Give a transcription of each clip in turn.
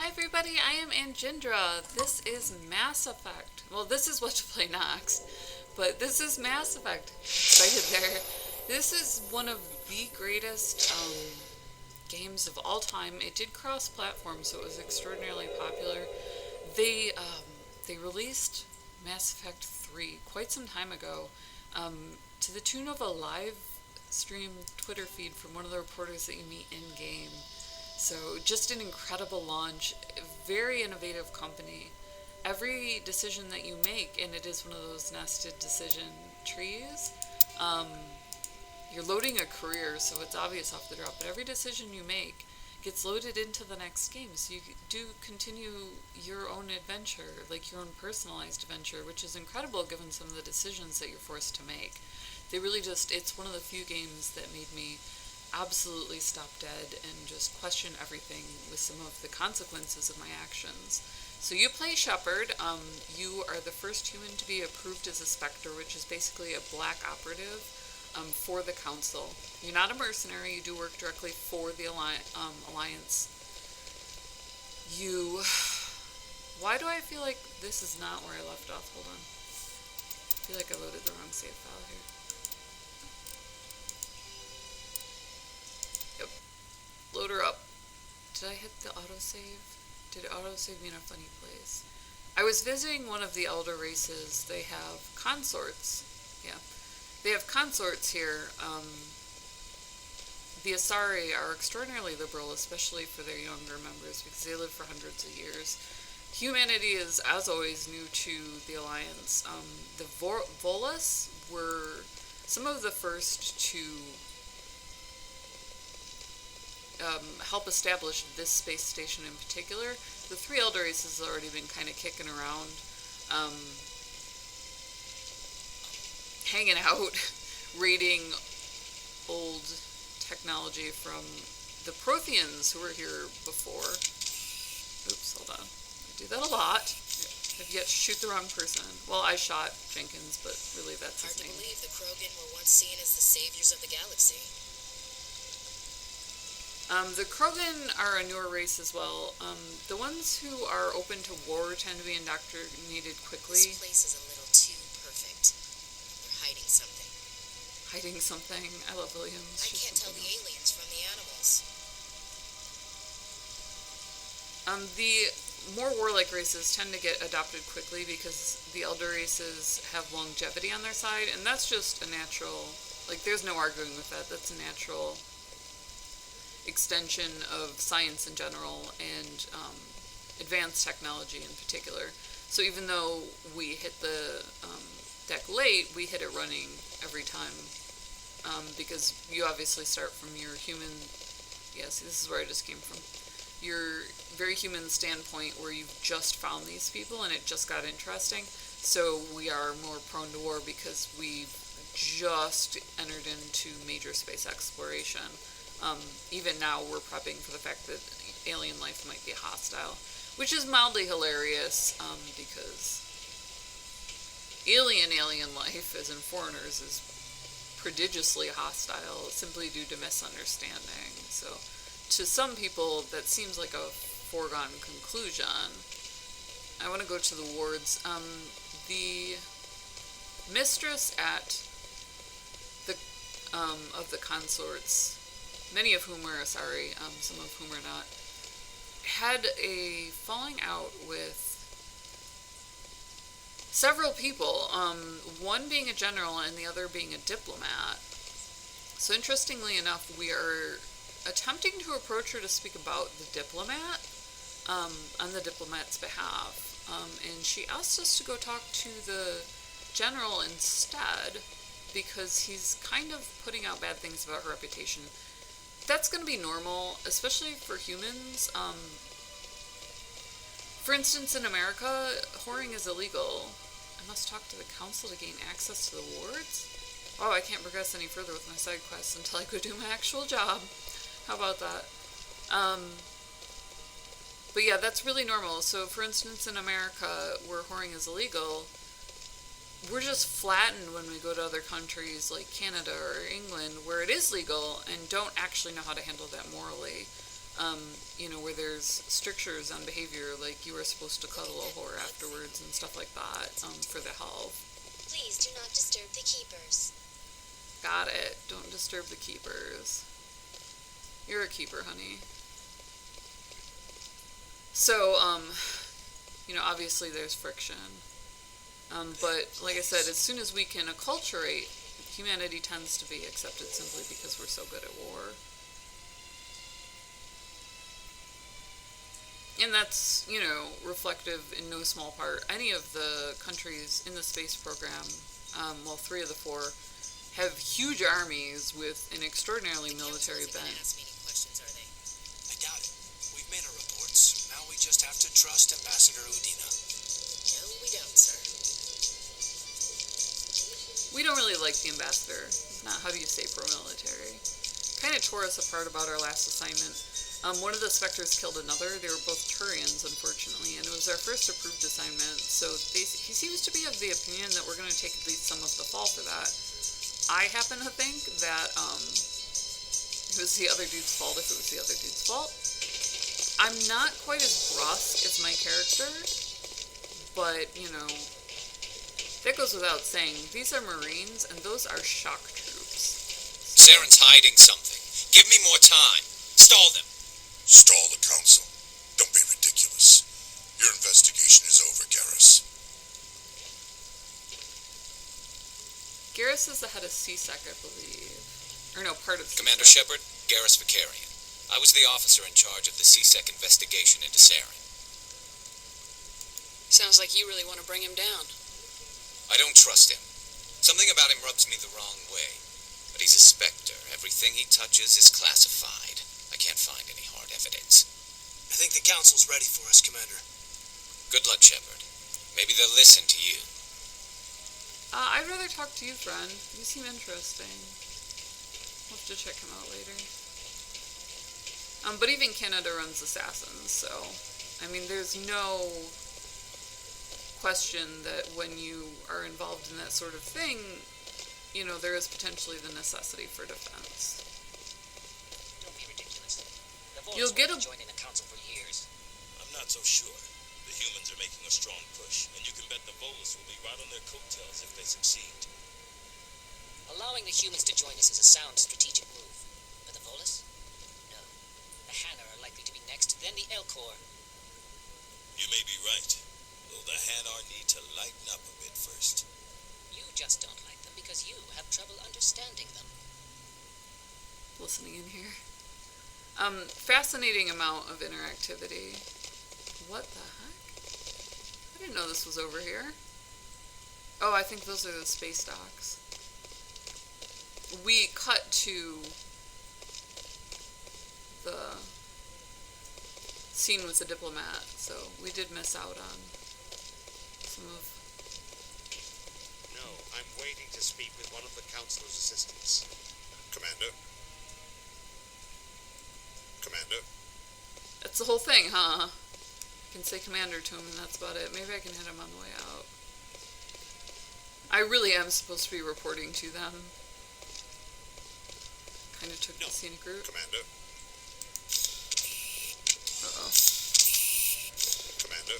Hi everybody, I am Anjindra. This is Mass Effect. Well, this is what to play next, but this is Mass Effect. Excited there. This is one of the greatest games of all time. It did cross-platform, so it was extraordinarily popular. They released Mass Effect 3 quite some time ago, to the tune of a live stream Twitter feed from one of the reporters that you meet in game. So just an incredible launch, very innovative company. Every decision that you make, and it is one of those nested decision trees, you're loading a career, so it's obvious off the drop, but every decision you make gets loaded into the next game, so you do continue your own adventure, like your own personalized adventure, which is incredible given some of the decisions that you're forced to make. They really just, it's one of the few games that made me absolutely stop dead and just question everything with some of the consequences of my actions. So you play Shepard. You are the first human to be approved as a Spectre, which is basically a black operative for the Council. You're not a mercenary. You do work directly for the Alliance. Why do I feel like this is not where I left off? Hold on. I feel like I loaded the wrong save file here. Load her up. Did I hit the autosave? Did it autosave me in a funny place? I was visiting one of the elder races. They have consorts. Yeah. They have consorts here. The Asari are extraordinarily liberal, especially for their younger members, because they live for hundreds of years. Humanity is, as always, new to the Alliance. The Volus were some of the first to help establish this space station in particular. The three elder races have already been kind of kicking around, hanging out, raiding old technology from the Protheans who were here before. Oops, hold on. I do that a lot. I've yet to shoot the wrong person. Well, I shot Jenkins, but really that's his name. Hard to believe the Krogan were once seen as the saviors of the galaxy. The Krogan are a newer race as well. The ones who are open to war tend to be indoctrinated quickly. This place is a little too perfect. They're hiding something. Hiding something. I love Williams. I can't tell the aliens from the animals. The more warlike races tend to get adopted quickly because the elder races have longevity on their side, and that's just a natural, like, there's no arguing with that. That's a natural extension of science in general and advanced technology in particular. So even though we hit the deck late, we hit it running every time, because you obviously start from your human, yes, this is where I just came from, your very human standpoint where you've just found these people and it just got interesting. So we are more prone to war because we've just entered into major space exploration. Even now, we're prepping for the fact that alien life might be hostile, which is mildly hilarious, because alien life, as in foreigners, is prodigiously hostile simply due to misunderstanding. So, to some people, that seems like a foregone conclusion. I want to go to the wards. The mistress at the of the consorts, many of whom were Asari, some of whom are not, had a falling out with several people, one being a general and the other being a diplomat. So interestingly enough, we are attempting to approach her to speak about the diplomat, on the diplomat's behalf, and she asked us to go talk to the general instead, because he's kind of putting out bad things about her reputation. That's going to be normal, especially for humans. For instance, in America, whoring is illegal. I must talk to the council to gain access to the wards? Oh, I can't progress any further with my side quests until I go do my actual job. How about that? But yeah, that's really normal. So, for instance, in America, where whoring is illegal, we're just flattened when we go to other countries like Canada or England where it is legal and don't actually know how to handle that morally. Where there's strictures on behavior, like you are supposed to cuddle a whore afterwards and stuff like that, for the health. Please do not disturb the keepers. Got it. Don't disturb the keepers. You're a keeper, honey. So, obviously there's friction. But, like I said, as soon as we can acculturate, humanity tends to be accepted simply because we're so good at war. And that's, reflective in no small part. Any of the countries in the space program, 3 of the 4, have huge armies with an extraordinarily military bent. Ask me any questions, are they? I doubt it. We've made our reports. Now we just have to trust Ambassador Udina. No, we don't, sir. We don't really like the ambassador. He's not, how do you say, pro-military. Kind of tore us apart about our last assignment. One of the Spectres killed another. They were both Turians, unfortunately, and it was our first approved assignment, so he seems to be of the opinion that we're going to take at least some of the fall for that. I happen to think that it was the other dude's fault if it was the other dude's fault. I'm not quite as brusque as my character, but, that goes without saying. These are Marines, and those are shock troops. Saren's hiding something. Give me more time. Stall them. Stall the council. Don't be ridiculous. Your investigation is over, Garrus. Garrus is the head of CSEC, I believe. Or no, part of CSEC. Commander Shepard, Garrus Vicarian. I was the officer in charge of the CSEC investigation into Saren. Sounds like you really want to bring him down. I don't trust him. Something about him rubs me the wrong way. But he's a Spectre. Everything he touches is classified. I can't find any hard evidence. I think the council's ready for us, Commander. Good luck, Shepard. Maybe they'll listen to you. I'd rather talk to you, friend. You seem interesting. We'll have to check him out later. But even Canada runs assassins, so... there's no question that when you are involved in that sort of thing, there is potentially the necessity for defense. You'll get a... joining the council for years. I'm not so sure. The humans are making a strong push, and you can bet the Volus will be right on their coattails if they succeed. Allowing the humans to join us is a sound strategic move. But the Volus? No. The Hanar are likely to be next, then the Elcor. You may be right, though the Hanar need to lighten up a bit first. You just don't like them because you have trouble understanding them. Listening in here. Fascinating amount of interactivity. What the heck? I didn't know this was over here. Oh, I think those are the space docks. We cut to the scene with the diplomat, so we did miss out on some of... No, I'm waiting to speak with one of the councilor's assistants. Commander? Commander? That's the whole thing, huh? I can say commander to him and that's about it. Maybe I can hit him on the way out. I really am supposed to be reporting to them. Kind of took the scenic route. Commander? Uh-oh. Commander?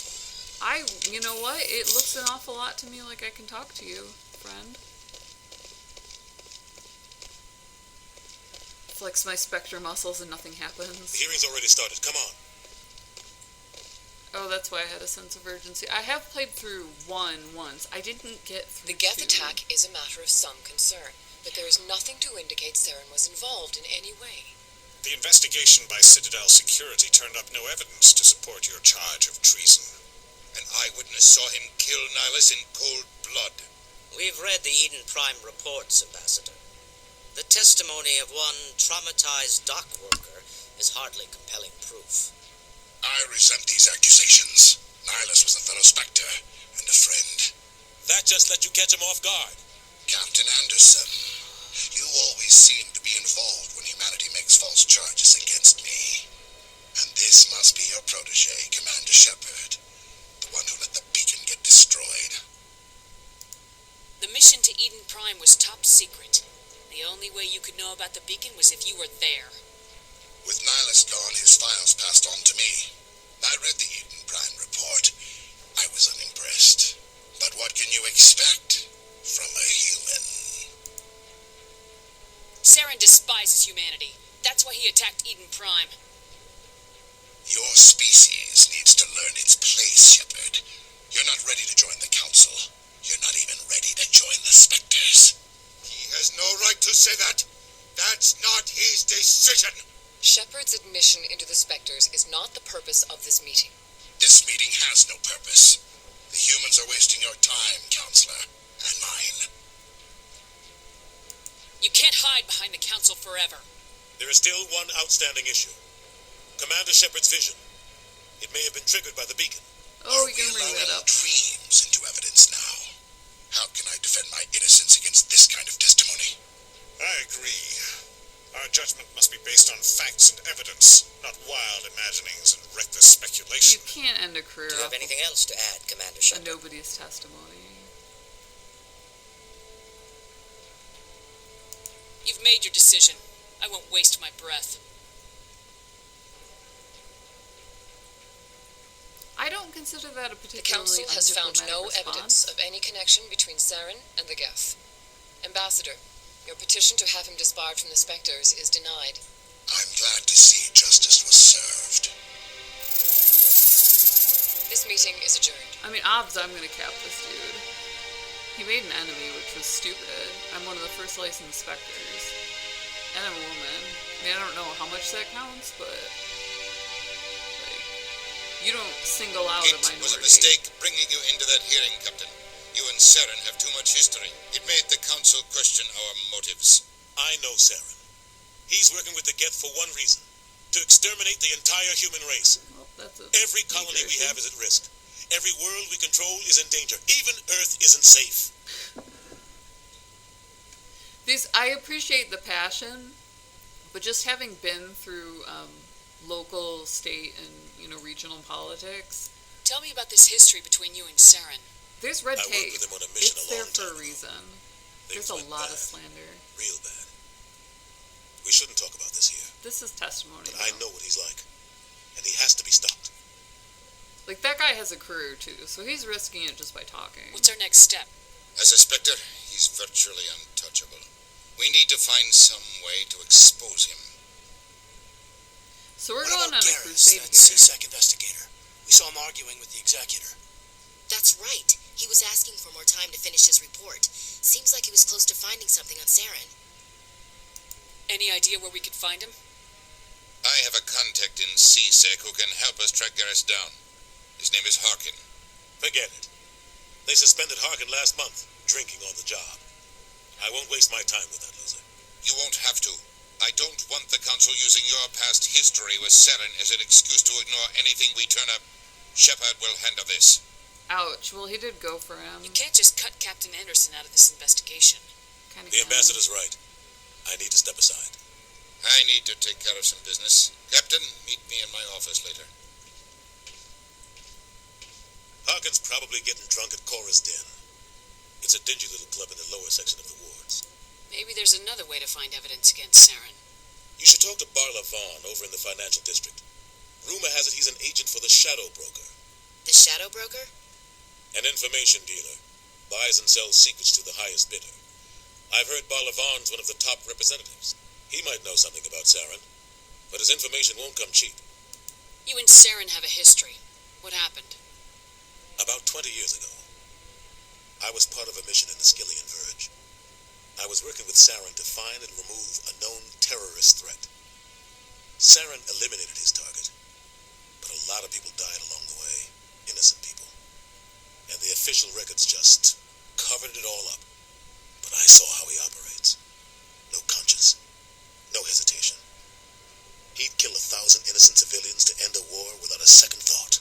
You know what? It looks an awful lot to me like I can talk to you, friend. Flex my Spectre muscles and nothing happens. The hearing's already started. Come on. Oh, that's why I had a sense of urgency. I have played through 1 once. I didn't get through The Geth 2. attack is a matter of some concern, but there is nothing to indicate Saren was involved in any way. The investigation by Citadel Security turned up no evidence to support your charge of treason. An eyewitness saw him kill Nihilus in cold blood. We've read the Eden Prime reports, Ambassador. The testimony of one traumatized dock worker is hardly compelling proof. I resent these accusations. Nihilus was a fellow Spectre and a friend. That just let you catch him off guard. Captain Anderson, you always seem to be involved when humanity makes false charges against me. And this must be your protege, Commander Shepard, the one who let the beacon get destroyed. The mission to Eden Prime was top secret. The only way you could know about the beacon was if you were there. With Nihilus gone, his files passed on to me. I read the Eden Prime report. I was unimpressed. But what can you expect from a human? Saren despises humanity. That's why he attacked Eden Prime. Your species needs to learn its place, Shepard. You're not ready to join the Council. You're not even ready to join the Spectres. He has no right to say that. That's not his decision. Shepard's admission into the Spectres is not the purpose of this meeting. This meeting has no purpose. The humans are wasting your time, Counselor, and mine. You can't hide behind the Council forever. There is still one outstanding issue. Commander Shepard's vision. It may have been triggered by the beacon. Oh, Are we can we bring that allowing up. dreams into evidence now? How can I defend my innocence against this kind of testimony? I agree. Our judgment must be based on facts and evidence, not wild imaginings and reckless You speculation. can't end a career Do you off have anything of else to add, a Commander Shepard? nobody's testimony. You've made your decision. I won't waste my breath. I don't consider that a The particularly Council has found undiplomatic no response. evidence of any connection between Saren and the Geth. Ambassador, your petition to have him disbarred from the Spectres is denied. I'm glad to see justice was served. This meeting is adjourned. I mean, obvs, I'm gonna cap this dude. He made an enemy, which was stupid. I'm one of the first licensed Spectres. And I'm a woman. I mean, I don't know how much that counts, but... like, you don't single out a It minority. was a mistake bringing you into that hearing, Captain. You and Saren have too much history. It made the Council question our motives. I know Saren. He's working with the Geth for one reason. To exterminate the entire human race. Well, that's a Every colony we issue. have is at risk. Every world we control is in danger. Even Earth isn't safe. I appreciate the passion, but just having been through local, state, and regional politics, Tell me about this history between you and Saren. there's red I worked tape. with him on a mission It's a there long for time a ago. reason. Things There's a went lot bad. of slander. Real bad. We shouldn't talk about this here. This is testimony. But I though. know what he's like. And he has to be stopped. Like, that guy has a career too, so he's risking it just by talking. What's our next step? As a Spectre, he's virtually untouchable. We need to find some way to expose him. So we're What going on about a Garrus, crusade that here. CSEC investigator? We saw him arguing with the executor. That's right. He was asking for more time to finish his report. Seems like he was close to finding something on Saren. Any idea where we could find him? I have a contact in CSEC who can help us track Garrus down. His name is Harkin. Forget it. They suspended Harkin last month, drinking on the job. I won't waste my time with that loser. You won't have to. I don't want the Council using your past history with Saren as an excuse to ignore anything we turn up. Shepard will handle this. Ouch. Well, he did go for him. You can't just cut Captain Anderson out of this investigation. Kind of The ambassador's right. I need to step aside. I need to take care of some business. Captain, meet me in my office later. Harkin's probably getting drunk at Cora's Den. It's a dingy little club in the lower section of the wards. Maybe there's another way to find evidence against Saren. You should talk to Barla Vaughn over in the financial district. Rumor has it he's an agent for the Shadow Broker. The Shadow Broker? An information dealer. Buys and sells secrets to the highest bidder. I've heard Barla Vaughn's one of the top representatives. He might know something about Saren, but his information won't come cheap. You and Saren have a history. What happened? About 20 years ago, I was part of a mission in the Skillian Verge. I was working with Saren to find and remove a known terrorist threat. Saren eliminated his target, but a lot of people died along the way, innocent people. And the official records just covered it all up. But I saw how he operates. No conscience, no hesitation. He'd kill 1,000 innocent civilians to end a war without a second thought.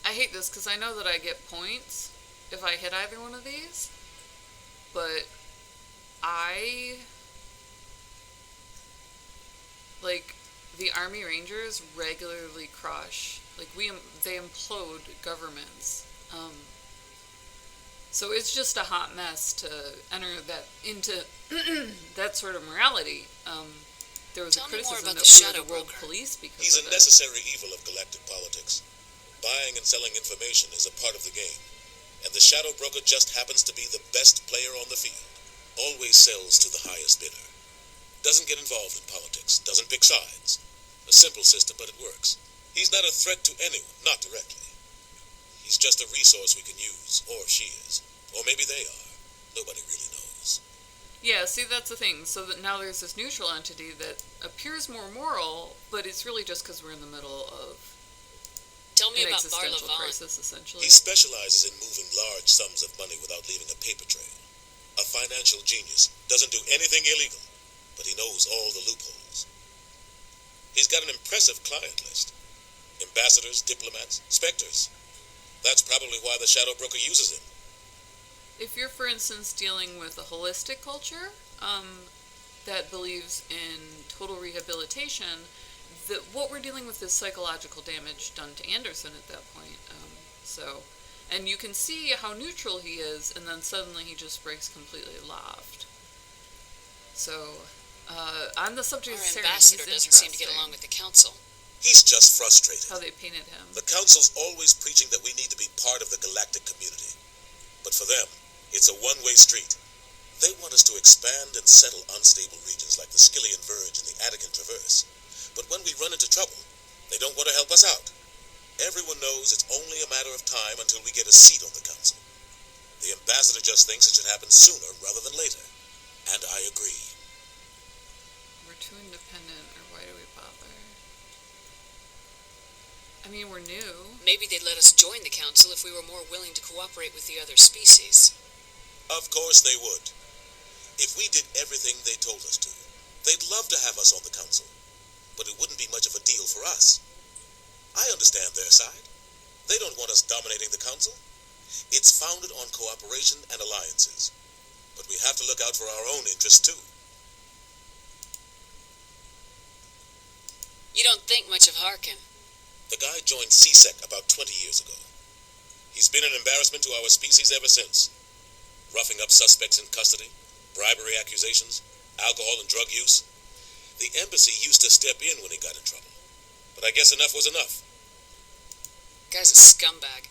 I hate this because I know that I get points if I hit either one of these, but the Army Rangers regularly crush, they implode governments. So it's just a hot mess to enter that into that sort of morality. There was Tell a me more criticism about that the we were Shadow the world Broker. police because He's of a it. necessary evil of galactic politics. Buying and selling information is a part of the game, and the Shadow Broker just happens to be the best player on the field. Always sells to the highest bidder. Doesn't get involved in politics, doesn't pick sides. A simple system, but it works. He's not a threat to anyone, not directly. He's just a resource we can use, or she is. Or maybe they are. Nobody really knows. Yeah, see, that's the thing. So that now there's this neutral entity that appears more moral, but it's really just because we're in the middle of Tell me an about Bar existential Levant. crisis, essentially. He specializes in moving large sums of money without leaving a paper trail. A financial genius. Doesn't do anything illegal, but he knows all the loopholes. He's got an impressive client list. Ambassadors, diplomats, specters. That's probably why the Shadow Broker uses him. If you're, for instance, dealing with a holistic culture that believes in total rehabilitation, what we're dealing with is psychological damage done to Anderson at that point. And you can see how neutral he is, and then suddenly he just breaks completely aloft. So, on the subject Our of Saren, ambassador he's doesn't seem to get interesting. along with the council. He's just frustrated. How they painted him. The Council's always preaching that we need to be part of the galactic community. But for them, it's a one-way street. They want us to expand and settle unstable regions like the Skillian Verge and the Attican Traverse. But when we run into trouble, they don't want to help us out. Everyone knows it's only a matter of time until we get a seat on the Council. The ambassador just thinks it should happen sooner rather than later. And I agree. We're too independent, or why do we bother? I mean, we're new. Maybe they'd let us join the council if we were more willing to cooperate with the other species. Of course they would. If we did everything they told us to, they'd love to have us on the Council. But it wouldn't be much of a deal for us. I understand their side. They don't want us dominating the Council. It's founded on cooperation and alliances. But we have to look out for our own interests, too. You don't think much of Harkin. The guy joined CSEC about 20 years ago. He's been an embarrassment to our species ever since. Roughing up suspects in custody, bribery accusations, alcohol and drug use. The embassy used to step in when he got in trouble. But I guess enough was enough. Guy's a scumbag.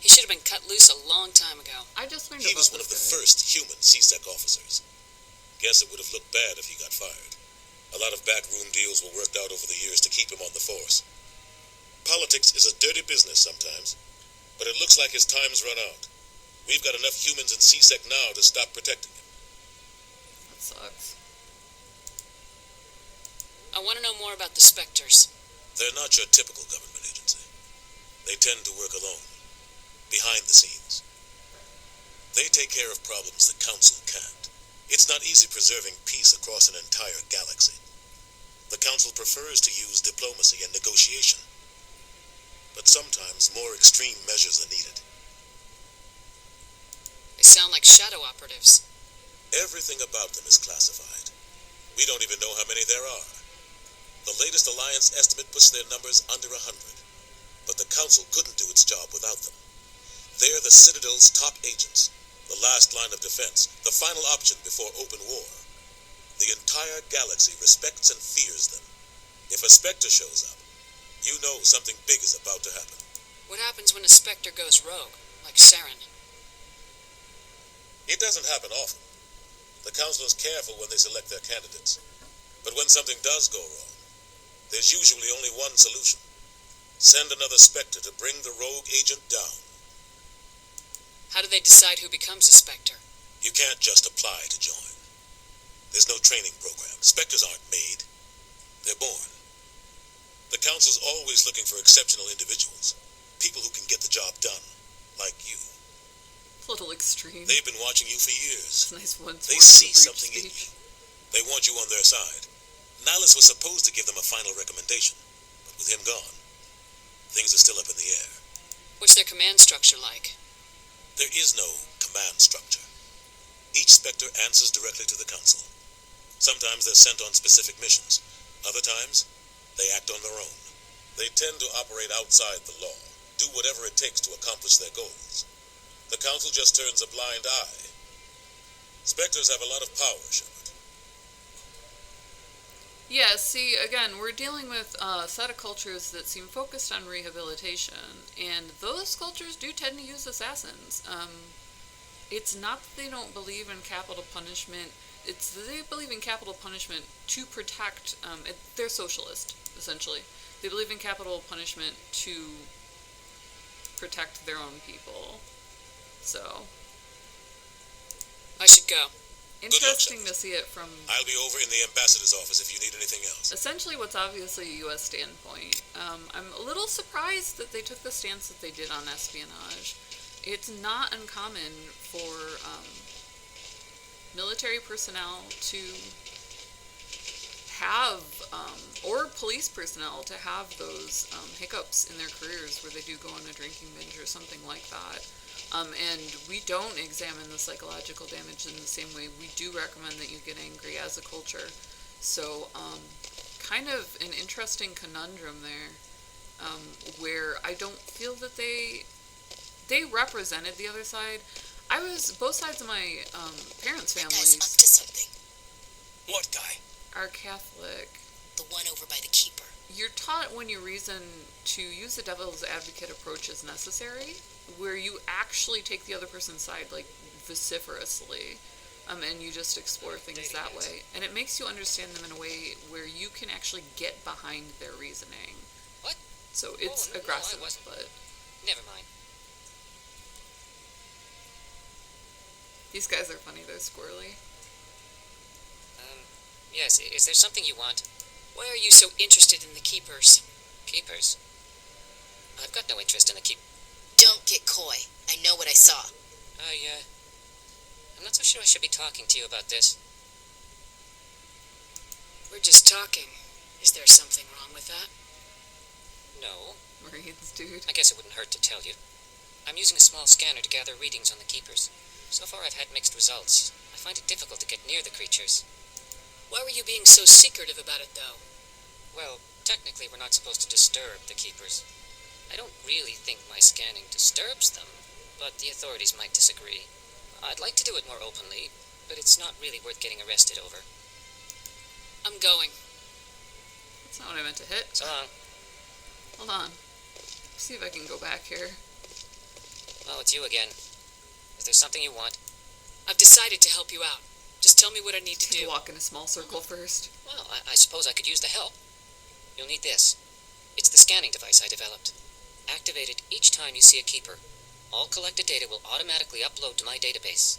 He should have been cut loose a long time ago. I just learned He about was one of the this guy. first human CSEC officers. Guess it would have looked bad if he got fired. A lot of backroom deals were worked out over the years to keep him on the force. Politics is a dirty business sometimes, but it looks like his time's run out. We've got enough humans in CSEC now to stop protecting him. That sucks. I want to know more about the Spectres. They're not your typical government agency. They tend to work alone, behind the scenes. They take care of problems the Council can't. It's not easy preserving peace across an entire galaxy. The Council prefers to use diplomacy and negotiation. But sometimes more extreme measures are needed. They sound like shadow operatives. Everything about them is classified. We don't even know how many there are. The latest Alliance estimate puts their numbers under 100. But the Council couldn't do its job without them. They're the Citadel's top agents, the last line of defense, the final option before open war. The entire galaxy respects and fears them. If a Spectre shows up, you know something big is about to happen. What happens when a Spectre goes rogue, like Saren? It doesn't happen often. The Council is careful when they select their candidates. But when something does go wrong, there's usually only one solution. Send another Spectre to bring the rogue agent down. How do they decide who becomes a Spectre? You can't just apply to join. There's no training program. Spectres aren't made. They're born. The Council's always looking for exceptional individuals. People who can get the job done. Like you. A little extreme. They've been watching you for years. Nice one. They see something in you. They want you on their side. Nihilus was supposed to give them a final recommendation, but with him gone, things are still up in the air. What's their command structure like? There is no command structure. Each Spectre answers directly to the Council. Sometimes they're sent on specific missions. Other times, they act on their own. They tend to operate outside the law, do whatever it takes to accomplish their goals. The Council just turns a blind eye. Spectres have a lot of power, Shepard. Yeah, see, again, we're dealing with a set of cultures that seem focused on rehabilitation, and those cultures do tend to use assassins. It's not that they don't believe in capital punishment, it's that they believe in capital punishment to protect, they're socialist, essentially. They believe in capital punishment to protect their own people. So, I should go. interesting to see it from I'll be over in the ambassador's office if you need anything else. essentially what's obviously a U.S. standpoint. I'm a little surprised that they took the stance that they did on espionage. It's not uncommon for military personnel to have, or police personnel to have those hiccups in their careers where they do go on a drinking binge or something like that. And we don't examine the psychological damage in the same way. We do recommend that you get angry as a culture. So, kind of an interesting conundrum there, where I don't feel that they represented the other side. Both sides of my parents' That guy's families up to something. What guy? are Catholic. The one over by the keeper. You're taught when you reason to use the devil's advocate approach as necessary, where you actually take the other person's side, like, vociferously, and you just explore things that way. And it makes you understand them in a way where you can actually get behind their reasoning. What? So it's Oh, no, aggressive, I wasn't. but Never mind. these guys are funny, they're squirrely. Yes, is there something you want? Why are you so interested in the keepers? Keepers? I've got no interest in the Don't get coy. I know what I saw. I'm not so sure I should be talking to you about this. We're just talking. Is there something wrong with that? No. Marines, dude. I guess it wouldn't hurt to tell you. I'm using a small scanner to gather readings on the keepers. So far I've had mixed results. I find it difficult to get near the creatures. Why were you being so secretive about it, though? Well, technically we're not supposed to disturb the keepers. I don't really think my scanning disturbs them, but the authorities might disagree. I'd like to do it more openly, but it's not really worth getting arrested over. I'm going. That's not what I meant to hit. So long. Hold on. See if I can go back here. Oh, it's you again. Is there something you want? I've decided to help you out. Just tell me what I need to Can do. walk in a small circle first. Well, I suppose I could use the help. You'll need this. It's the scanning device I developed. Activate it each time you see a keeper. All collected data will automatically upload to my database.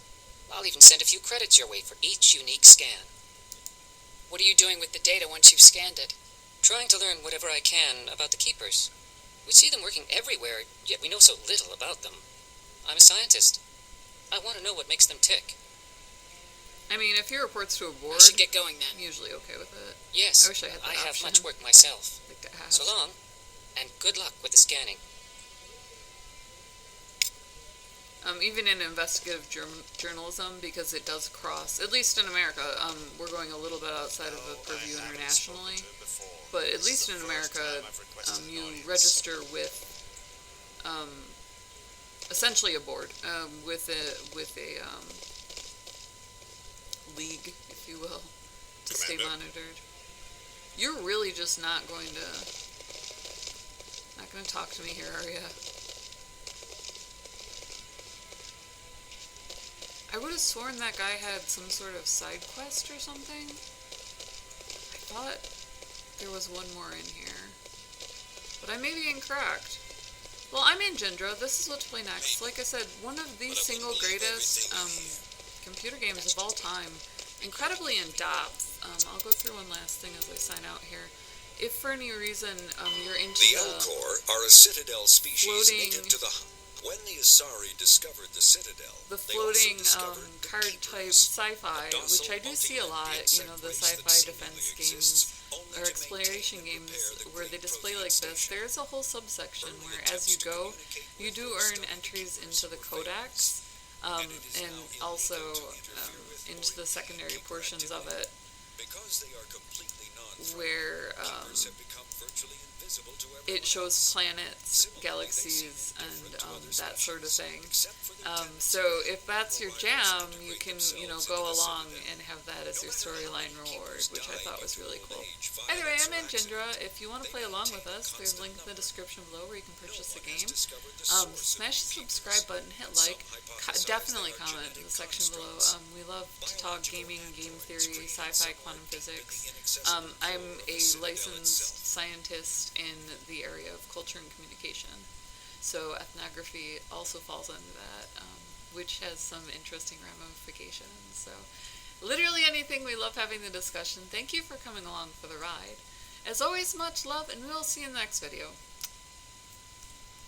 I'll even send a few credits your way for each unique scan. What are you doing with the data once you've scanned it? Trying to learn whatever I can about the keepers. We see them working everywhere, yet we know so little about them. I'm a scientist. I want to know what makes them tick. I mean, if he reports to a board, I should get going then. I'm usually okay with it. Yes, I wish I had that have option. much work myself. Like to have. So long, and good luck with the scanning. Even in investigative journalism, because it does cross, at least in America, we're going a little bit outside of the purview internationally, but at least in America, you register with essentially a board, with a league, if you will, to stay monitored. You're really just not going to talk to me here, are you? I would have sworn that guy had some sort of side quest or something. I thought there was one more in here, but I may be incorrect. Well, I'm in Gendra. This is what to play next. Like I said, one of the single greatest computer games of all time. Incredibly in depth. I'll go through one last thing as I sign out here. If for any reason you're into the Elcor are a citadel species floating, native to the. When the Asari discovered the citadel, the floating card type sci-fi, which I do see a lot, the sci-fi defense games or exploration games where they display like this. There's a whole subsection where as you go, you do earn entries into the codex, and also into the secondary portions of it, because they are completely where have become virtually invisible to it shows planets, galaxies, and that sort of thing. So if that's your jam, you can, go along and have that as your storyline reward, which I thought was really cool. Anyway, I'm Jindra. If you want to play along with us, there's a link in the description below where you can purchase the game. Smash the subscribe button, hit like, definitely comment in the section below. We love to talk gaming, game theory, sci-fi, quantum physics. I'm a licensed scientist in the area of culture and communication, so ethnography also falls under that, which has some interesting ramifications. So literally anything, we love having the discussion. Thank you for coming along for the ride. As always, much love, and we'll see you in the next video.